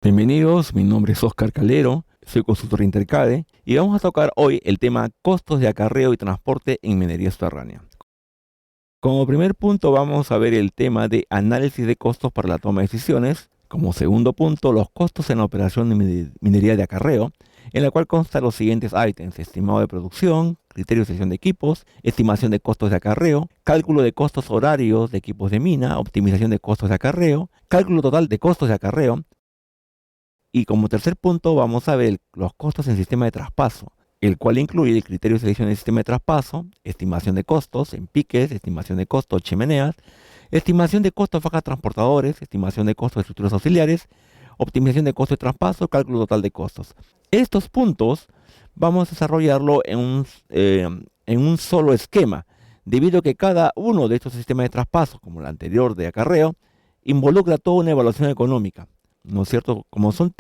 Bienvenidos, mi nombre es Oscar Calero, soy consultor Intercade y vamos a tocar hoy el tema costos de acarreo y transporte en minería subterránea. Como primer punto vamos a ver el tema de análisis de costos para la toma de decisiones. Como segundo punto, los costos en la operación de minería de acarreo, en la cual constan los siguientes ítems: estimado de producción, criterio de selección de equipos, estimación de costos de acarreo, cálculo de costos horarios de equipos de mina, optimización de costos de acarreo, cálculo total de costos de acarreo. Y como tercer punto vamos a ver los costos en sistema de traspaso, el cual incluye el criterio de selección del sistema de traspaso, estimación de costos en piques, estimación de costos chimeneas, estimación de costos fajas transportadores, estimación de costos de estructuras auxiliares, optimización de costos de traspaso, cálculo total de costos. Estos puntos vamos a desarrollarlo en un solo esquema, debido a que cada uno de estos sistemas de traspaso, como el anterior de acarreo, involucra toda una evaluación económica, ¿no es cierto? Como son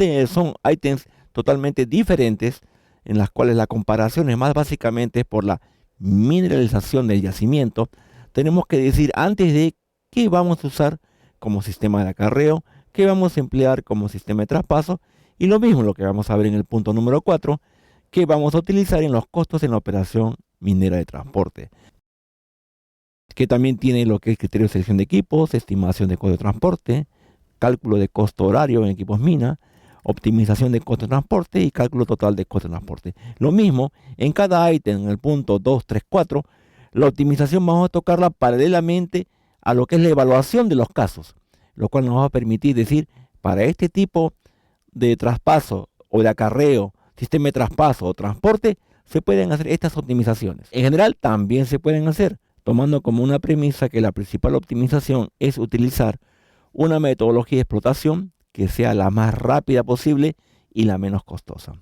ítems totalmente diferentes, en las cuales la comparación es más básicamente por la mineralización del yacimiento, tenemos que decir antes de qué vamos a usar como sistema de acarreo, qué vamos a emplear como sistema de traspaso, y lo mismo lo que vamos a ver en el punto número 4, que vamos a utilizar en los costos en la operación minera de transporte, que también tiene lo que es criterio de selección de equipos, estimación de costo de transporte, cálculo de costo horario en equipos mina, optimización de costo de transporte y cálculo total de costo de transporte. Lo mismo, en cada ítem, en el punto 2, 3, 4, la optimización vamos a tocarla paralelamente a lo que es la evaluación de los casos, lo cual nos va a permitir decir, para este tipo de traspaso o de acarreo, sistema de traspaso o transporte, se pueden hacer estas optimizaciones. En general, también se pueden hacer, tomando como una premisa que la principal optimización es utilizar una metodología de explotación que sea la más rápida posible y la menos costosa.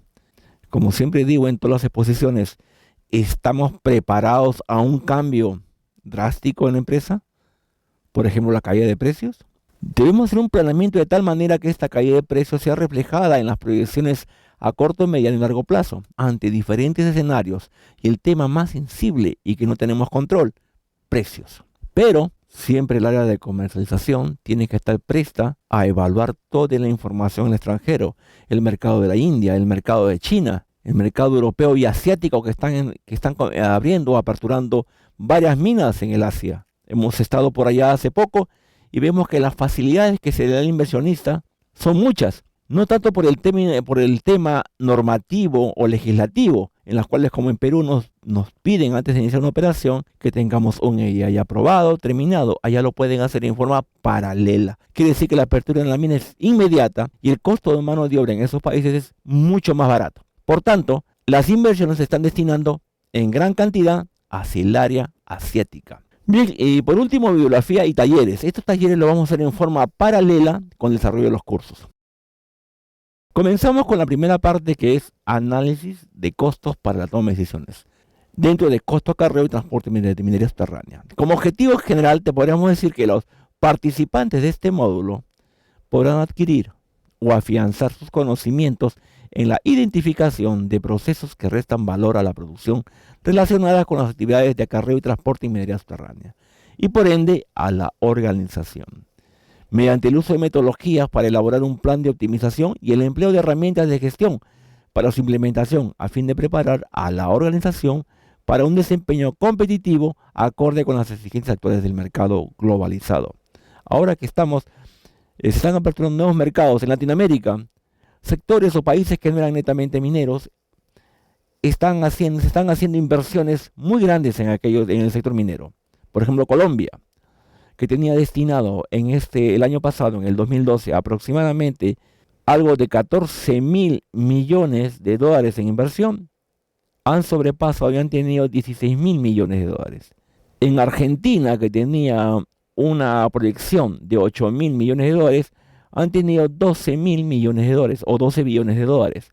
Como siempre digo en todas las exposiciones, ¿estamos preparados a un cambio drástico en la empresa? Por ejemplo, la caída de precios. Debemos hacer un planeamiento de tal manera que esta caída de precios sea reflejada en las proyecciones a corto, mediano y largo plazo, ante diferentes escenarios, y el tema más sensible y que no tenemos control: precios. Pero siempre el área de comercialización tiene que estar presta a evaluar toda la información en el extranjero, el mercado de la India, el mercado de China, el mercado europeo y asiático que están abriendo o aperturando varias minas en el Asia. Hemos estado por allá hace poco y vemos que las facilidades que se le da al inversionista son muchas, no tanto por el tema normativo o legislativo, en las cuales, como en Perú nos piden antes de iniciar una operación que tengamos un EIA ya aprobado, terminado. Allá lo pueden hacer en forma paralela. Quiere decir que la apertura en la mina es inmediata y el costo de mano de obra en esos países es mucho más barato. Por tanto, las inversiones se están destinando en gran cantidad hacia el área asiática. Bien, y por último, bibliografía y talleres. Estos talleres los vamos a hacer en forma paralela con el desarrollo de los cursos. Comenzamos con la primera parte, que es análisis de costos para la toma de decisiones, dentro de costo acarreo y transporte de minería subterránea. Como objetivo general, te podríamos decir que los participantes de este módulo podrán adquirir o afianzar sus conocimientos en la identificación de procesos que restan valor a la producción relacionadas con las actividades de acarreo y transporte y minería subterránea, y por ende a la organización, mediante el uso de metodologías para elaborar un plan de optimización y el empleo de herramientas de gestión para su implementación, a fin de preparar a la organización para un desempeño competitivo acorde con las exigencias actuales del mercado globalizado. Ahora que se están aperturando nuevos mercados en Latinoamérica, sectores o países que no eran netamente mineros se están haciendo inversiones muy grandes en el sector minero. Por ejemplo, Colombia, que tenía destinado el año pasado, en el 2012, aproximadamente algo de 14.000 millones de dólares en inversión, habían tenido 16.000 millones de dólares. En Argentina, que tenía una proyección de 8.000 millones de dólares, han tenido 12.000 millones de dólares o 12 billones de dólares.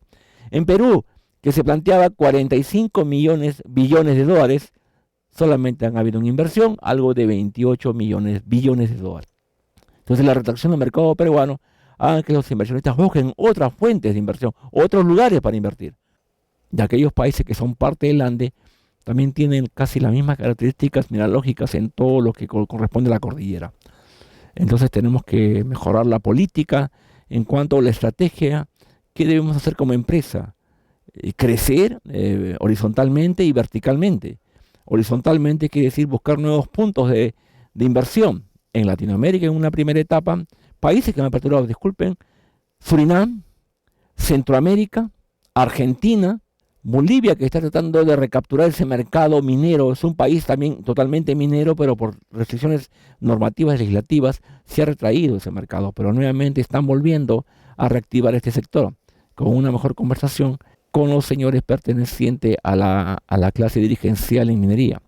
En Perú, que se planteaba 45 billones de dólares, solamente han habido una inversión, algo de 28 billones de dólares. Entonces, la retracción del mercado peruano hace que los inversionistas busquen otras fuentes de inversión, otros lugares para invertir. Y aquellos países que son parte del Ande también tienen casi las mismas características mineralógicas en todo lo que corresponde a la cordillera. Entonces tenemos que mejorar la política en cuanto a la estrategia, ¿qué debemos hacer como empresa? Crecer horizontalmente y verticalmente. Horizontalmente quiere decir buscar nuevos puntos de inversión. En Latinoamérica, en una primera etapa, países que me han aperturado, disculpen, Surinam, Centroamérica, Argentina, Bolivia, que está tratando de recapturar ese mercado minero. Es un país también totalmente minero, pero por restricciones normativas y legislativas se ha retraído ese mercado, pero nuevamente están volviendo a reactivar este sector con una mejor conversación con los señores pertenecientes a la clase dirigencial en minería.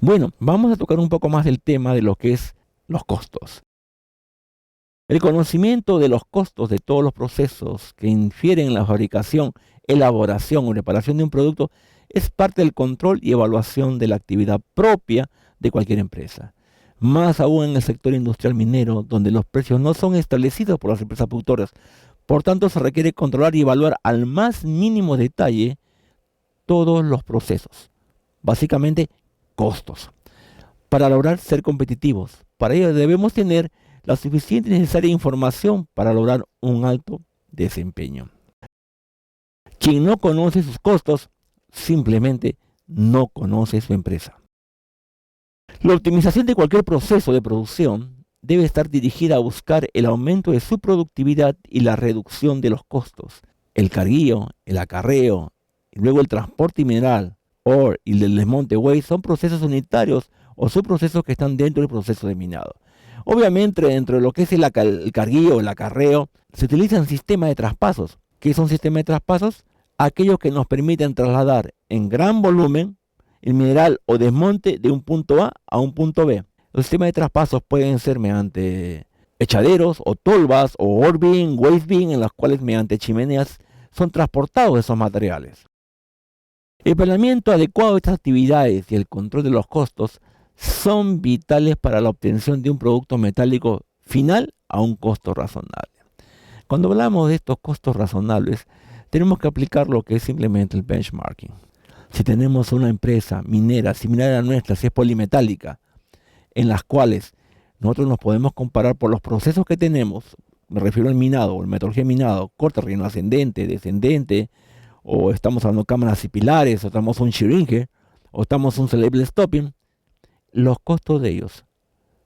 Bueno, vamos a tocar un poco más del tema de lo que es los costos. El conocimiento de los costos de todos los procesos que infieren en la fabricación, elaboración o reparación de un producto es parte del control y evaluación de la actividad propia de cualquier empresa. Más aún en el sector industrial minero, donde los precios no son establecidos por las empresas productoras. Por tanto, se requiere controlar y evaluar al más mínimo detalle todos los procesos. Básicamente, costos. Para lograr ser competitivos. Para ello debemos tener la suficiente y necesaria información para lograr un alto desempeño. Quien no conoce sus costos, simplemente no conoce su empresa. La optimización de cualquier proceso de producción debe estar dirigida a buscar el aumento de su productividad y la reducción de los costos. El carguío, el acarreo, y luego el transporte mineral, ore y el desmonte waste son procesos unitarios o subprocesos que están dentro del proceso de minado. Obviamente, dentro de lo que es el carguío, el acarreo, se utilizan sistemas de traspasos. ¿Qué son sistemas de traspasos? Aquellos que nos permiten trasladar en gran volumen el mineral o desmonte de un punto a un punto B. Los sistemas de traspasos pueden ser mediante echaderos o tolvas o ore bin, waste bin, en las cuales mediante chimeneas son transportados esos materiales. El planeamiento adecuado de estas actividades y el control de los costos son vitales para la obtención de un producto metálico final a un costo razonable. Cuando hablamos de estos costos razonables, tenemos que aplicar lo que es simplemente el benchmarking. Si tenemos una empresa minera similar a la nuestra, si es polimetálica, en las cuales nosotros nos podemos comparar por los procesos que tenemos, me refiero al minado o el metodología de minado, corte, relleno ascendente, descendente, o estamos hablando de cámaras y pilares, o estamos un shearing, o estamos un selective stopping, los costos de ellos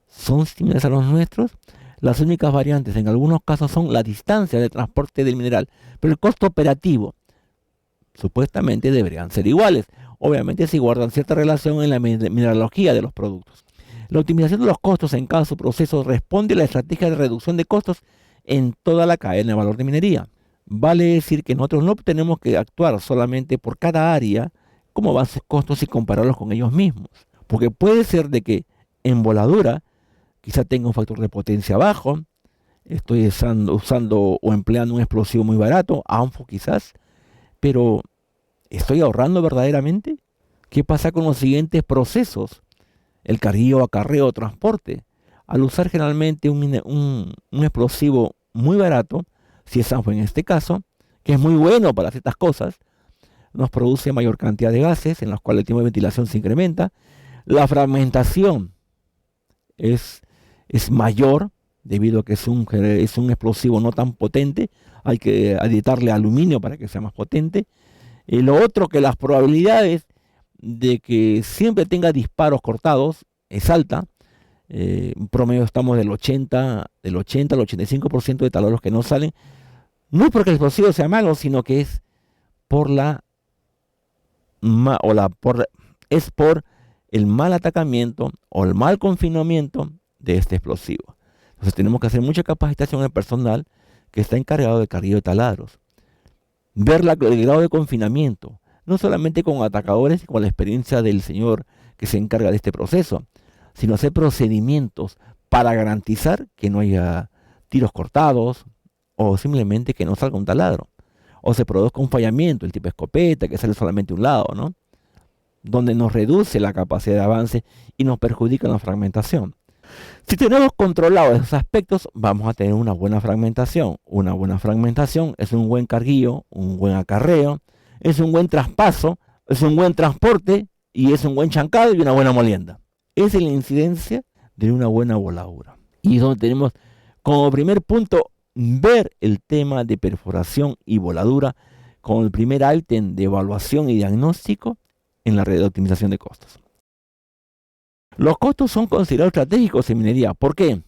son similares a los nuestros. Las únicas variantes en algunos casos son la distancia de transporte del mineral, pero el costo operativo supuestamente deberían ser iguales. Obviamente si guardan cierta relación en la mineralogía de los productos. La optimización de los costos en cada subproceso responde a la estrategia de reducción de costos en toda la cadena de valor de minería. Vale decir que nosotros no tenemos que actuar solamente por cada área, cómo van sus costos y compararlos con ellos mismos. Porque puede ser de que en voladura quizá tenga un factor de potencia bajo, estoy usando o empleando un explosivo muy barato, ANFO quizás, pero ¿estoy ahorrando verdaderamente? ¿Qué pasa con los siguientes procesos? El carguío, acarreo, transporte. Al usar generalmente un explosivo muy barato, si es ANFO en este caso, que es muy bueno para ciertas cosas, nos produce mayor cantidad de gases en los cuales el tiempo de ventilación se incrementa. La fragmentación es mayor debido a que es un explosivo no tan potente. Hay que aditarle aluminio para que sea más potente. Y lo otro, que las probabilidades de que siempre tenga disparos cortados es alta. En promedio estamos del 80 al 85% de taladros que no salen. No es porque el explosivo sea malo, sino que es por el mal atacamiento o el mal confinamiento de este explosivo. Entonces tenemos que hacer mucha capacitación al personal que está encargado de carguío de taladros. Ver el grado de confinamiento, no solamente con atacadores y con la experiencia del señor que se encarga de este proceso, sino hacer procedimientos para garantizar que no haya tiros cortados o simplemente que no salga un taladro. O se produzca un fallamiento, el tipo escopeta, que sale solamente un lado, ¿no? Donde nos reduce la capacidad de avance y nos perjudica la fragmentación. Si tenemos controlados esos aspectos, vamos a tener una buena fragmentación. Una buena fragmentación es un buen carguío, un buen acarreo, es un buen traspaso, es un buen transporte y es un buen chancado y una buena molienda. Esa es la incidencia de una buena voladura. Y es donde tenemos como primer punto ver el tema de perforación y voladura como el primer ítem de evaluación y diagnóstico en la red de optimización de costos. Los costos son considerados estratégicos en minería. ¿Por qué?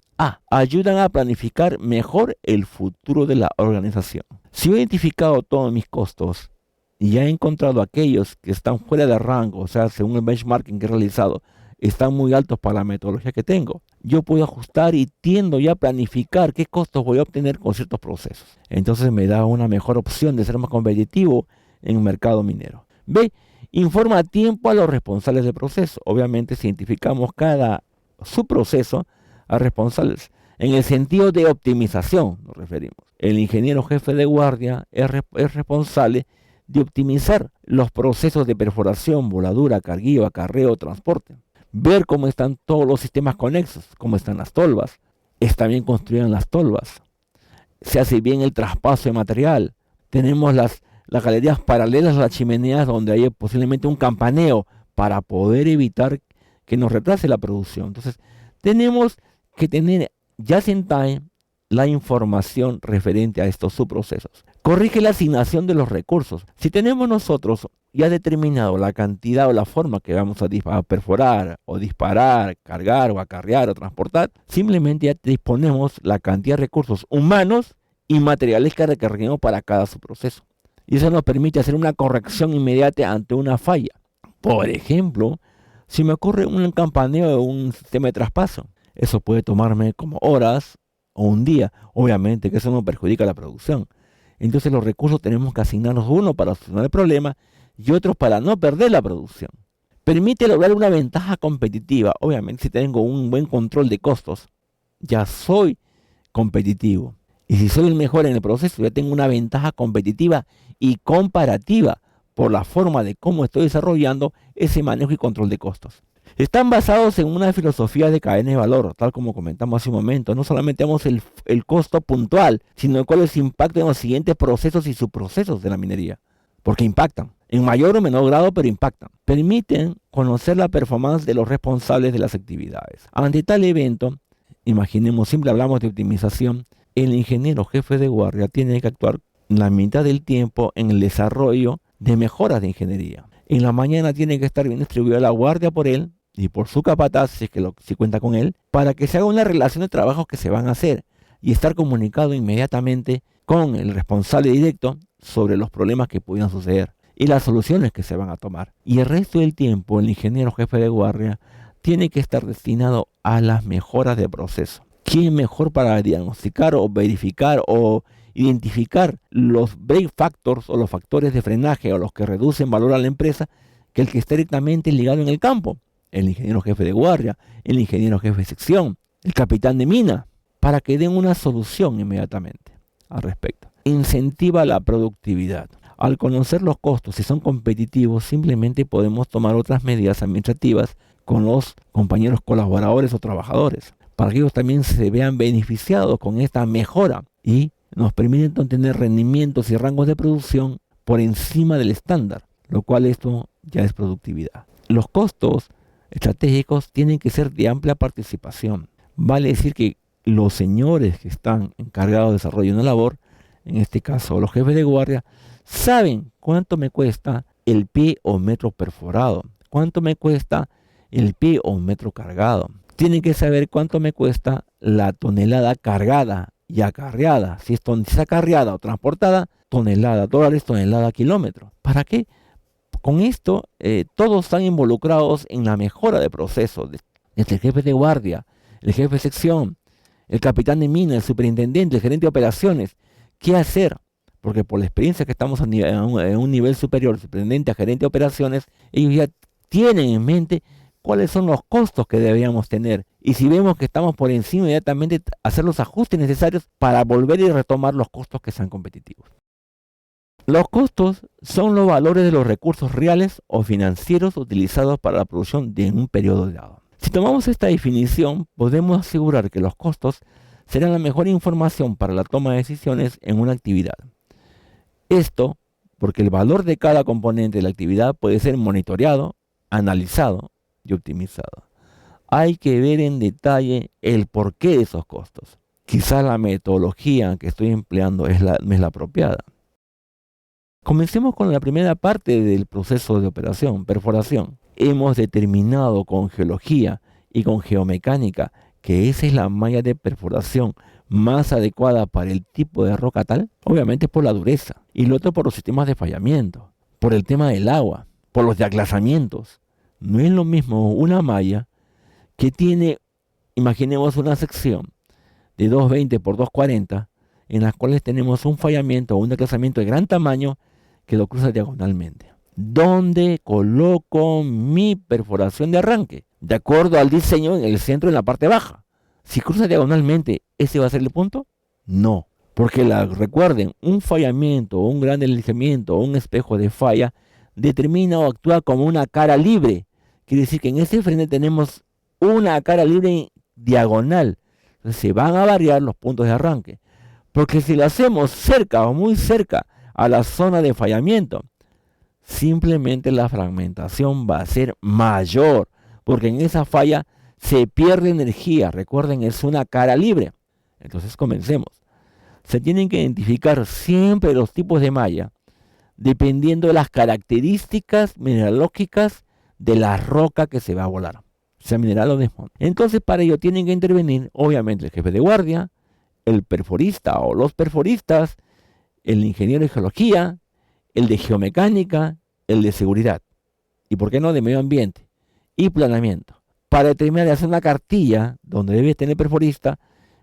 Ayudan a planificar mejor el futuro de la organización. Si he identificado todos mis costos y ya he encontrado aquellos que están fuera de rango, o sea, según el benchmarking que he realizado, están muy altos para la metodología que tengo, yo puedo ajustar y tiendo ya a planificar qué costos voy a obtener con ciertos procesos. Entonces me da una mejor opción de ser más competitivo en el mercado minero. B. Informa a tiempo a los responsables del proceso. Obviamente, si identificamos cada subproceso a responsables, en el sentido de optimización nos referimos. El ingeniero jefe de guardia es responsable de optimizar los procesos de perforación, voladura, carguillo, acarreo, transporte. Ver cómo están todos los sistemas conexos, cómo están las tolvas. Está bien construidas las tolvas. Se hace bien el traspaso de material. Tenemos las galerías paralelas a las chimeneas donde hay posiblemente un campaneo para poder evitar que nos retrase la producción. Entonces, tenemos que tener just in time la información referente a estos subprocesos. Corrige la asignación de los recursos. Si tenemos nosotros ya determinado la cantidad o la forma que vamos a perforar o disparar, cargar o acarrear o transportar, simplemente ya disponemos la cantidad de recursos humanos y materiales que requerimos para cada subproceso. Y eso nos permite hacer una corrección inmediata ante una falla. Por ejemplo, si me ocurre un campaneo de un sistema de traspaso, eso puede tomarme como horas o un día. Obviamente que eso no perjudica la producción. Entonces los recursos tenemos que asignarnos uno para solucionar el problema y otros para no perder la producción. Permite lograr una ventaja competitiva. Obviamente si tengo un buen control de costos, ya soy competitivo. Y si soy el mejor en el proceso, ya tengo una ventaja competitiva y comparativa por la forma de cómo estoy desarrollando ese manejo y control de costos. Están basados en una filosofía de cadena de valor, tal como comentamos hace un momento. No solamente vemos el costo puntual, sino cuál es el impacto en los siguientes procesos y subprocesos de la minería. Porque impactan, en mayor o menor grado, pero impactan. Permiten conocer la performance de los responsables de las actividades. Ante tal evento, imaginemos, siempre hablamos de optimización, el ingeniero jefe de guardia tiene que actuar la mitad del tiempo en el desarrollo de mejoras de ingeniería. En la mañana tiene que estar bien distribuida la guardia por él y por su capataz, si cuenta con él, para que se haga una relación de trabajos que se van a hacer y estar comunicado inmediatamente con el responsable directo sobre los problemas que pudieran suceder y las soluciones que se van a tomar. Y el resto del tiempo el ingeniero jefe de guardia tiene que estar destinado a las mejoras de proceso. ¿Quién mejor para diagnosticar o verificar o identificar los break factors o los factores de frenaje o los que reducen valor a la empresa que el que está directamente ligado en el campo? El ingeniero jefe de guardia, el ingeniero jefe de sección, el capitán de mina, para que den una solución inmediatamente al respecto. Incentiva la productividad. Al conocer los costos, si son competitivos, simplemente podemos tomar otras medidas administrativas con los compañeros colaboradores o trabajadores, para que ellos también se vean beneficiados con esta mejora y nos permiten tener rendimientos y rangos de producción por encima del estándar, lo cual esto ya es productividad. Los costos estratégicos tienen que ser de amplia participación. Vale decir que los señores que están encargados de desarrollo de una labor, en este caso los jefes de guardia, saben cuánto me cuesta el pie o metro perforado, cuánto me cuesta el pie o metro cargado. Tienen que saber cuánto me cuesta la tonelada cargada y acarreada. Si es acarreada o transportada, dólares, tonelada, kilómetro. ¿Para qué? Con esto, todos están involucrados en la mejora de procesos. Desde el jefe de guardia, el jefe de sección, el capitán de mina, el superintendente, el gerente de operaciones. ¿Qué hacer? Porque por la experiencia que estamos en un nivel superior, superintendente a gerente de operaciones, ellos ya tienen en mente cuáles son los costos que deberíamos tener. Y si vemos que estamos por encima, inmediatamente hacer los ajustes necesarios para volver y retomar los costos que sean competitivos. Los costos son los valores de los recursos reales o financieros utilizados para la producción de un periodo dado. Si tomamos esta definición, podemos asegurar que los costos serán la mejor información para la toma de decisiones en una actividad. Esto porque el valor de cada componente de la actividad puede ser monitoreado, analizado y optimizado. Hay que ver en detalle el porqué de esos costos. quizás la metodología que estoy empleando no es la apropiada. Comencemos con la primera parte del proceso de operación, perforación. Hemos determinado con geología y con geomecánica que esa es la malla de perforación más adecuada para el tipo de roca tal, obviamente por la dureza, y lo otro por los sistemas de fallamiento, por el tema del agua, por los desglasamientos. No es lo mismo una malla que tiene, imaginemos una sección de 220 por 240, en las cuales tenemos un fallamiento o un desglasamiento de gran tamaño que lo cruza diagonalmente. ¿Dónde coloco mi perforación de arranque? De acuerdo al diseño en el centro, en la parte baja. Si cruza diagonalmente, ¿ese va a ser el punto? No, porque recuerden, un fallamiento, un gran deslizamiento o un espejo de falla determina o actúa como una cara libre. Quiere decir que en ese frente tenemos una cara libre diagonal. Entonces se van a variar los puntos de arranque. Porque si lo hacemos cerca o muy cerca a la zona de fallamiento, simplemente la fragmentación va a ser mayor, porque en esa falla se pierde energía. Recuerden, es una cara libre. Entonces comencemos. Se tienen que identificar siempre los tipos de malla, dependiendo de las características mineralógicas de la roca que se va a volar, sea mineral o desmonte. Entonces para ello tienen que intervenir, obviamente, el jefe de guardia, el perforista o los perforistas, el ingeniero de geología, el de geomecánica, el de seguridad, y por qué no de medio ambiente y planeamiento, para determinar y hacer una cartilla donde debe tener perforista,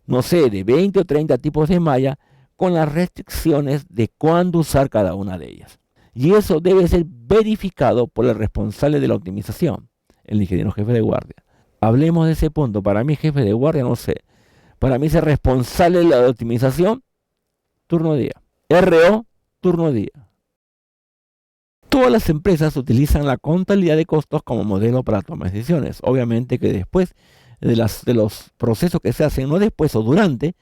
no sé, de 20 o 30 tipos de malla, con las restricciones de cuándo usar cada una de ellas. Y eso debe ser verificado por el responsable de la optimización, el ingeniero jefe de guardia. Hablemos de ese punto. Para mí, jefe de guardia, no sé. Para mí, ser responsable de la optimización, turno día. RO, turno día. Todas las empresas utilizan la contabilidad de costos como modelo para tomar decisiones. Obviamente que después de los procesos que se hacen, no después o durante,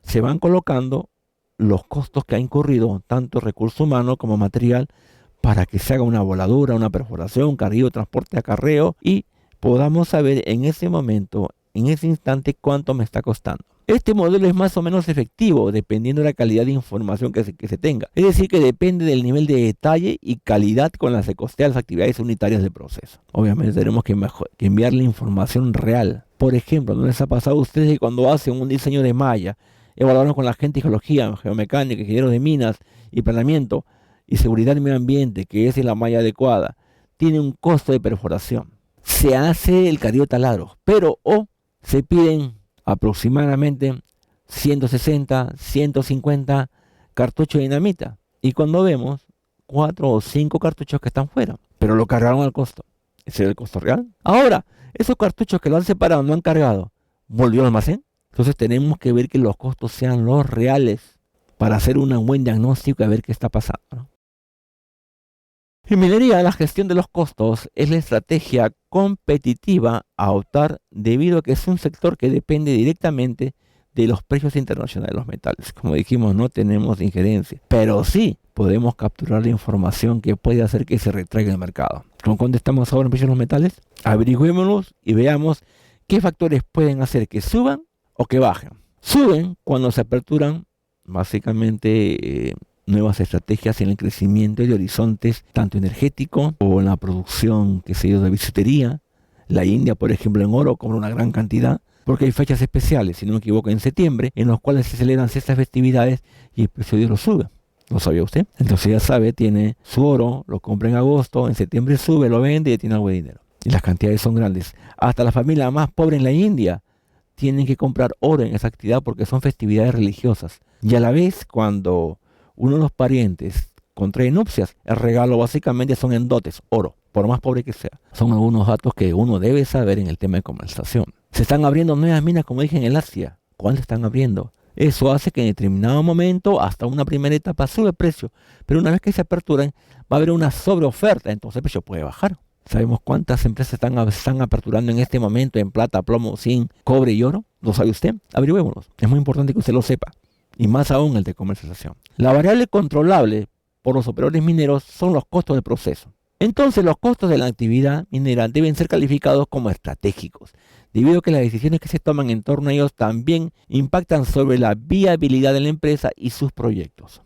se van colocando los costos que ha incurrido tanto recurso humano como material para que se haga una voladura, una perforación, un carrillo, transporte, acarreo y podamos saber en ese momento, en ese instante, cuánto me está costando. Este modelo es más o menos efectivo dependiendo de la calidad de información que se tenga. Es decir, que depende del nivel de detalle y calidad con la que se costean las actividades unitarias del proceso. Obviamente tenemos que enviarle información real. Por ejemplo, ¿no les ha pasado a ustedes que cuando hacen un diseño de malla, evaluaron con la gente de geología, geomecánica, ingenieros de minas y planeamiento y seguridad del medio ambiente, que esa es la malla adecuada, tiene un costo de perforación? Se hace el carrillo taladro, pero se piden aproximadamente 160, 150 cartuchos de dinamita. Y cuando vemos 4 o 5 cartuchos que están fuera, pero lo cargaron al costo. ¿Ese es el costo real? Ahora, esos cartuchos que lo han separado, no han cargado, ¿volvió al almacén? Entonces tenemos que ver que los costos sean los reales para hacer un buen diagnóstico y ver qué está pasando, ¿no? En minería, la gestión de los costos es la estrategia competitiva a optar debido a que es un sector que depende directamente de los precios internacionales de los metales. Como dijimos, no tenemos injerencia, pero sí podemos capturar la información que puede hacer que se retraiga el mercado. ¿Con cuánto estamos ahora en precios de los metales? Averigüémoslos y veamos qué factores pueden hacer que suban o que bajen. Suben cuando se aperturan básicamente nuevas estrategias en el crecimiento de horizontes tanto energético o en la producción, de bisutería. La India, por ejemplo, en oro compra una gran cantidad porque hay fechas especiales, si no me equivoco, en septiembre, en los cuales se celebran ciertas festividades y el precio de oro sube. ¿Lo sabía usted? Entonces ya sabe, tiene su oro, lo compra en agosto, en septiembre sube, lo vende y tiene algo de dinero. Y las cantidades son grandes. Hasta la familia más pobre en la India tienen que comprar oro en esa actividad porque son festividades religiosas. Y a la vez, cuando uno de los parientes contrae nupcias, el regalo básicamente son en dotes, oro, por más pobre que sea. Son algunos datos que uno debe saber en el tema de comercialización. Se están abriendo nuevas minas, como dije, en el Asia. ¿Cuándo están abriendo? Eso hace que en determinado momento, hasta una primera etapa, sube el precio. Pero una vez que se aperturan, va a haber una sobreoferta, entonces el precio puede bajar. ¿Sabemos cuántas empresas están aperturando en este momento en plata, plomo, zinc, cobre y oro? ¿Lo sabe usted? Averigüémonos. Es muy importante que usted lo sepa. Y más aún el de comercialización. La variable controlable por los operadores mineros son los costos del proceso. Entonces, los costos de la actividad minera deben ser calificados como estratégicos, debido a que las decisiones que se toman en torno a ellos también impactan sobre la viabilidad de la empresa y sus proyectos.